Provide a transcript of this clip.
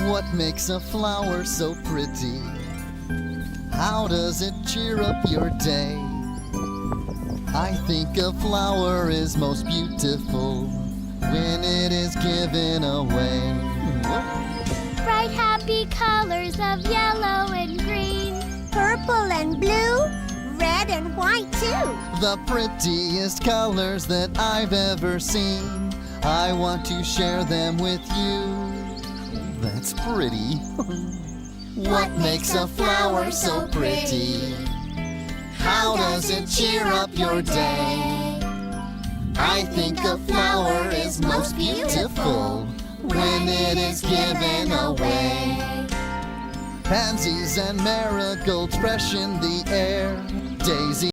What makes a flower so pretty? How does it cheer up your day? I think a flower is most beautiful when it is given away. Bright happy colors of yellow and green, Purple and blue, red and white too. The prettiest colors that I've ever seen. I want to share them with you. That's pretty. What makes a flower so pretty? How does it cheer up your day? I think a flower is most beautiful when it is given away. Pansies and marigolds fresh in the air, daisies